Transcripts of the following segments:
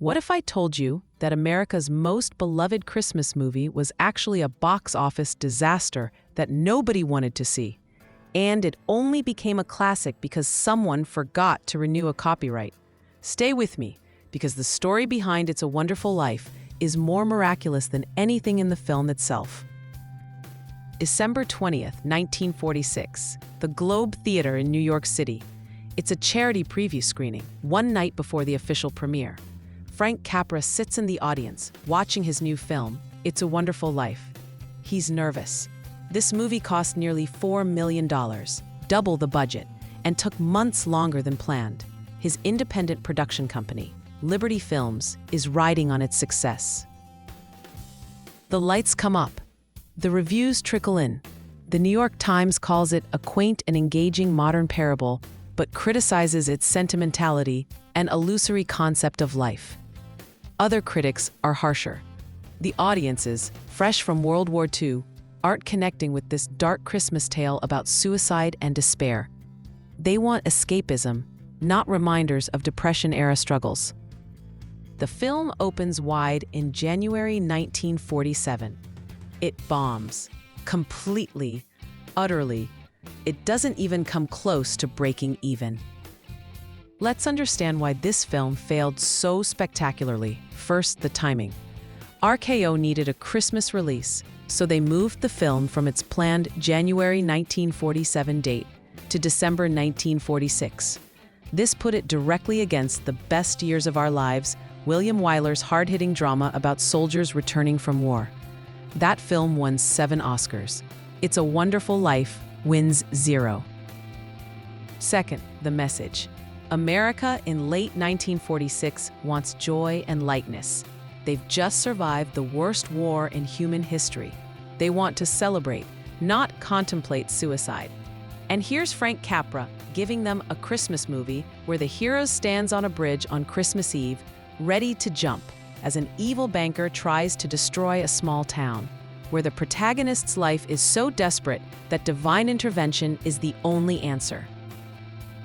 What if I told you that America's most beloved Christmas movie was actually a box office disaster that nobody wanted to see? And it only became a classic because someone forgot to renew a copyright. Stay with me, because the story behind It's a Wonderful Life is more miraculous than anything in the film itself. December 20th, 1946, the Globe Theater in New York City. It's a charity preview screening, one night before the official premiere. Frank Capra sits in the audience, watching his new film, It's a Wonderful Life. He's nervous. This movie cost nearly $4 million, double the budget, and took months longer than planned. His independent production company, Liberty Films, is riding on its success. The lights come up. The reviews trickle in. The New York Times calls it a quaint and engaging modern parable, but criticizes its sentimentality and illusory concept of life. Other critics are harsher. The audiences, fresh from World War II, aren't connecting with this dark Christmas tale about suicide and despair. They want escapism, not reminders of Depression-era struggles. The film opens wide in January 1947. It bombs. Completely. Utterly. It doesn't even come close to breaking even. Let's understand why this film failed so spectacularly. First, the timing. RKO needed a Christmas release, so they moved the film from its planned January 1947 date to December 1946. This put it directly against The Best Years of Our Lives, William Wyler's hard-hitting drama about soldiers returning from war. That film won 7 Oscars. It's a Wonderful Life wins 0. Second, the message. America in late 1946 wants joy and lightness. They've just survived the worst war in human history. They want to celebrate, not contemplate suicide. And here's Frank Capra giving them a Christmas movie where the hero stands on a bridge on Christmas Eve, ready to jump, as an evil banker tries to destroy a small town, where the protagonist's life is so desperate that divine intervention is the only answer.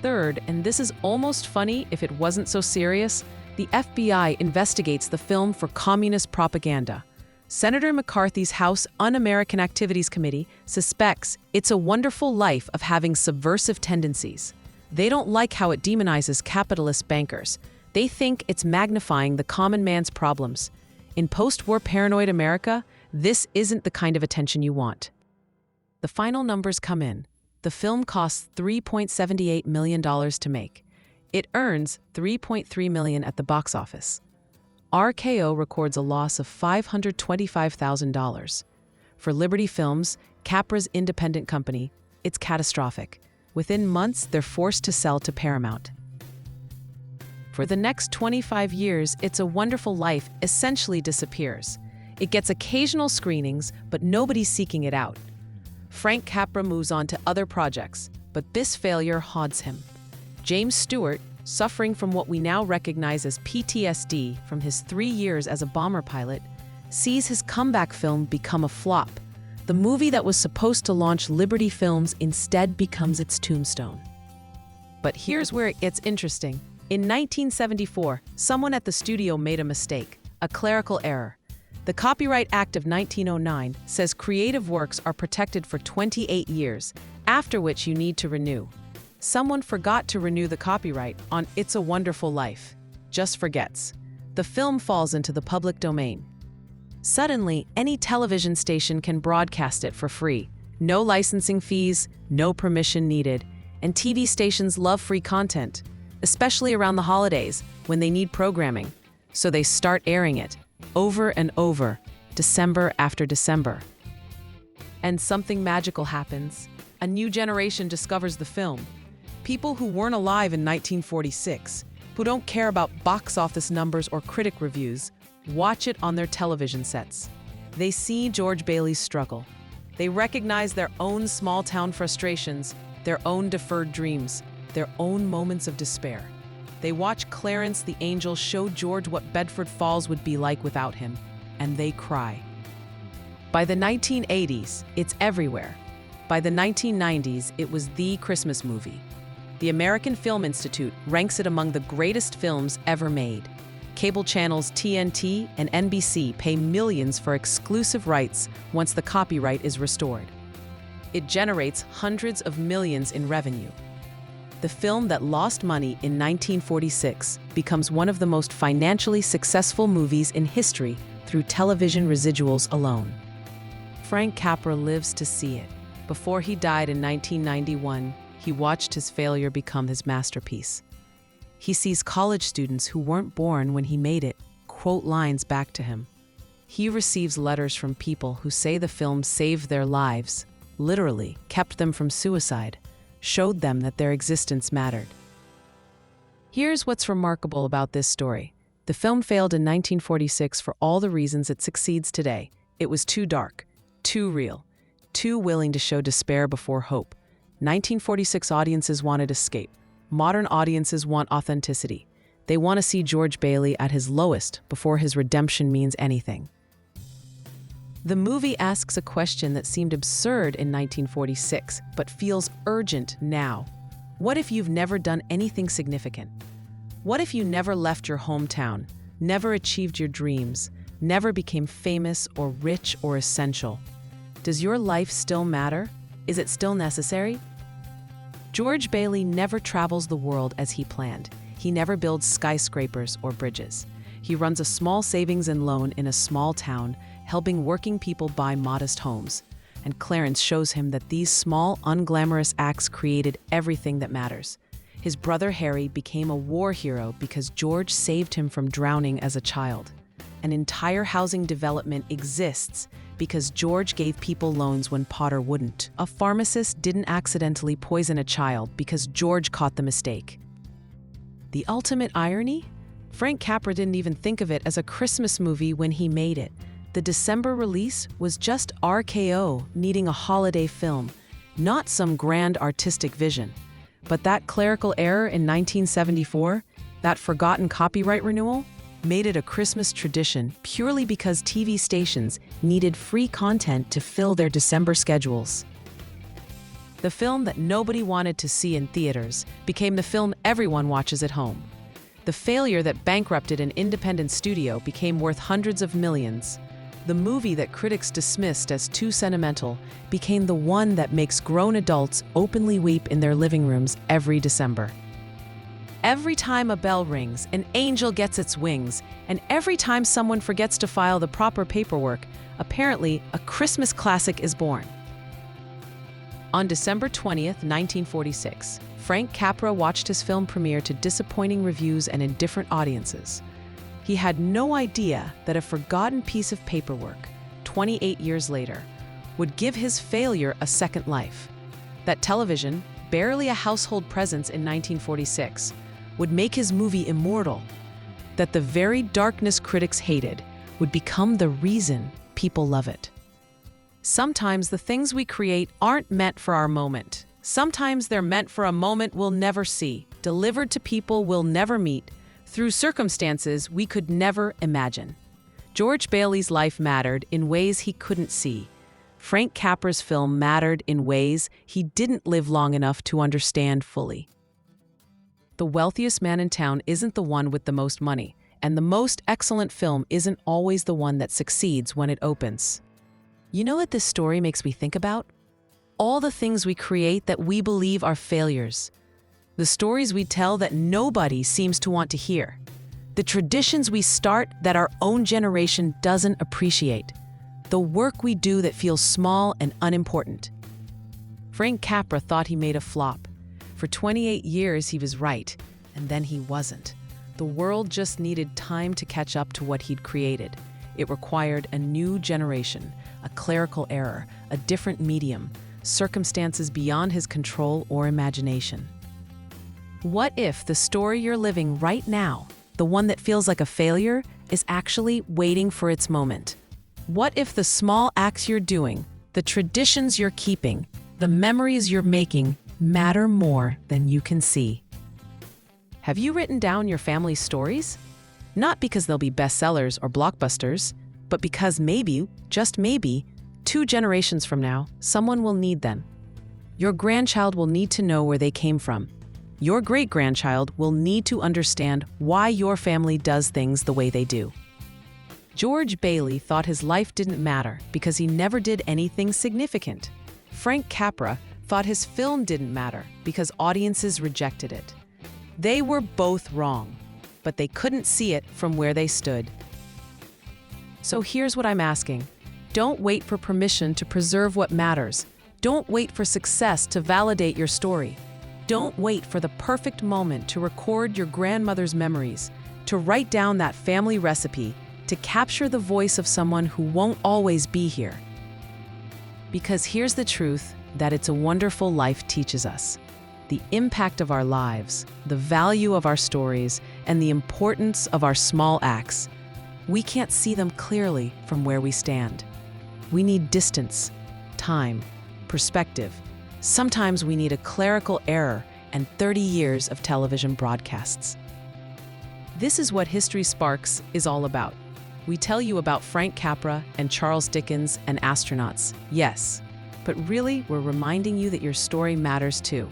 Third, and this is almost funny if it wasn't so serious, the FBI investigates the film for communist propaganda. Senator McCarthy's House Un-American Activities Committee suspects It's a Wonderful Life of having subversive tendencies. They don't like how it demonizes capitalist bankers. They think it's magnifying the common man's problems. In post-war paranoid America, this isn't the kind of attention you want. The final numbers come in. The film costs $3.78 million to make. It earns $3.3 million at the box office. RKO records a loss of $525,000. For Liberty Films, Capra's independent company, it's catastrophic. Within months, they're forced to sell to Paramount. For the next 25 years, It's a Wonderful Life essentially disappears. It gets occasional screenings, but nobody's seeking it out. Frank Capra moves on to other projects, but this failure haunts him. James Stewart, suffering from what we now recognize as PTSD from his 3 years as a bomber pilot, sees his comeback film become a flop. The movie that was supposed to launch Liberty Films instead becomes its tombstone. But here's where it gets interesting. In 1974, someone at the studio made a mistake, a clerical error. The Copyright Act of 1909 says creative works are protected for 28 years, after which you need to renew. Someone forgot to renew the copyright on It's a Wonderful Life. Just forgets. The film falls into the public domain. Suddenly, any television station can broadcast it for free. No licensing fees, no permission needed, and TV stations love free content, especially around the holidays when they need programming. So they start airing it, over and over, December after December. And something magical happens. A new generation discovers the film. People who weren't alive in 1946, who don't care about box office numbers or critic reviews, watch it on their television sets. They see George Bailey's struggle. They recognize their own small-town frustrations, their own deferred dreams, their own moments of despair. They watch Clarence the Angel show George what Bedford Falls would be like without him, and they cry. By the 1980s, it's everywhere. By the 1990s, it was the Christmas movie. The American Film Institute ranks it among the greatest films ever made. Cable channels TNT and NBC pay millions for exclusive rights once the copyright is restored. It generates hundreds of millions in revenue. The film that lost money in 1946 becomes one of the most financially successful movies in history through television residuals alone. Frank Capra lives to see it. Before he died in 1991, he watched his failure become his masterpiece. He sees college students who weren't born when he made it quote lines back to him. He receives letters from people who say the film saved their lives, literally kept them from suicide, showed them that their existence mattered. Here's what's remarkable about this story. The film failed in 1946 for all the reasons it succeeds today. It was too dark, too real, too willing to show despair before hope. 1946 audiences wanted escape. Modern audiences want authenticity. They want to see George Bailey at his lowest before his redemption means anything. The movie asks a question that seemed absurd in 1946, but feels urgent now. What if you've never done anything significant? What if you never left your hometown, never achieved your dreams, never became famous or rich or essential? Does your life still matter? Is it still necessary? George Bailey never travels the world as he planned. He never builds skyscrapers or bridges. He runs a small savings and loan in a small town, helping working people buy modest homes. And Clarence shows him that these small, unglamorous acts created everything that matters. His brother Harry became a war hero because George saved him from drowning as a child. An entire housing development exists because George gave people loans when Potter wouldn't. A pharmacist didn't accidentally poison a child because George caught the mistake. The ultimate irony? Frank Capra didn't even think of it as a Christmas movie when he made it. The December release was just RKO needing a holiday film, not some grand artistic vision. But that clerical error in 1974, that forgotten copyright renewal, made it a Christmas tradition purely because TV stations needed free content to fill their December schedules. The film that nobody wanted to see in theaters became the film everyone watches at home. The failure that bankrupted an independent studio became worth hundreds of millions. The movie that critics dismissed as too sentimental became the one that makes grown adults openly weep in their living rooms every December. Every time a bell rings, an angel gets its wings, and every time someone forgets to file the proper paperwork, apparently a Christmas classic is born. On December 20th, 1946, Frank Capra watched his film premiere to disappointing reviews and indifferent audiences. He had no idea that a forgotten piece of paperwork, 28 years later, would give his failure a second life. That television, barely a household presence in 1946, would make his movie immortal. That the very darkness critics hated would become the reason people love it. Sometimes the things we create aren't meant for our moment. Sometimes they're meant for a moment we'll never see, delivered to people we'll never meet, through circumstances we could never imagine. George Bailey's life mattered in ways he couldn't see. Frank Capra's film mattered in ways he didn't live long enough to understand fully. The wealthiest man in town isn't the one with the most money, and the most excellent film isn't always the one that succeeds when it opens. You know what this story makes me think about? All the things we create that we believe are failures. The stories we tell that nobody seems to want to hear. The traditions we start that our own generation doesn't appreciate. The work we do that feels small and unimportant. Frank Capra thought he made a flop. For 28 years he was right, and then he wasn't. The world just needed time to catch up to what he'd created. It required a new generation, a clerical error, a different medium, circumstances beyond his control or imagination. What if the story you're living right now, the one that feels like a failure, is actually waiting for its moment? What if the small acts you're doing, the traditions you're keeping, the memories you're making matter more than you can see? Have you written down your family's stories? Not because they'll be bestsellers or blockbusters, but because maybe, just maybe, 2 generations from now, someone will need them. Your grandchild will need to know where they came from. Your great-grandchild will need to understand why your family does things the way they do. George Bailey thought his life didn't matter because he never did anything significant. Frank Capra thought his film didn't matter because audiences rejected it. They were both wrong, but they couldn't see it from where they stood. So here's what I'm asking. Don't wait for permission to preserve what matters. Don't wait for success to validate your story. Don't wait for the perfect moment to record your grandmother's memories, to write down that family recipe, to capture the voice of someone who won't always be here. Because here's the truth that It's a Wonderful Life teaches us. The impact of our lives, the value of our stories, and the importance of our small acts. We can't see them clearly from where we stand. We need distance, time, perspective. Sometimes we need a clerical error and 30 years of television broadcasts. This is what History Sparks is all about. We tell you about Frank Capra and Charles Dickens and astronauts, yes, but really we're reminding you that your story matters too.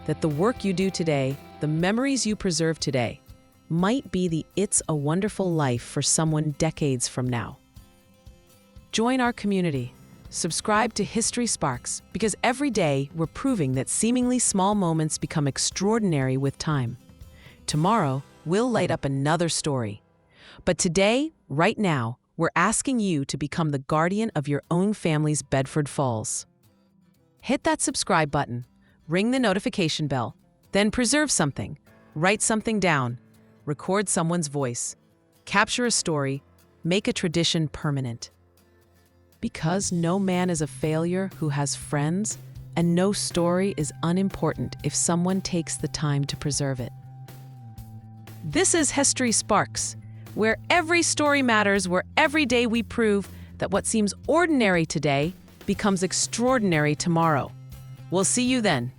That the work you do today, the memories you preserve today, might be the It's a Wonderful Life for someone decades from now. Join our community. Subscribe to History Sparks because every day we're proving that seemingly small moments become extraordinary with time. Tomorrow, we'll light up another story. But today, right now, we're asking you to become the guardian of your own family's Bedford Falls. Hit that subscribe button, ring the notification bell, then preserve something, write something down, record someone's voice, capture a story, make a tradition permanent. Because no man is a failure who has friends, and no story is unimportant if someone takes the time to preserve it. This is History Sparks, where every story matters, where every day we prove that what seems ordinary today becomes extraordinary tomorrow. We'll see you then.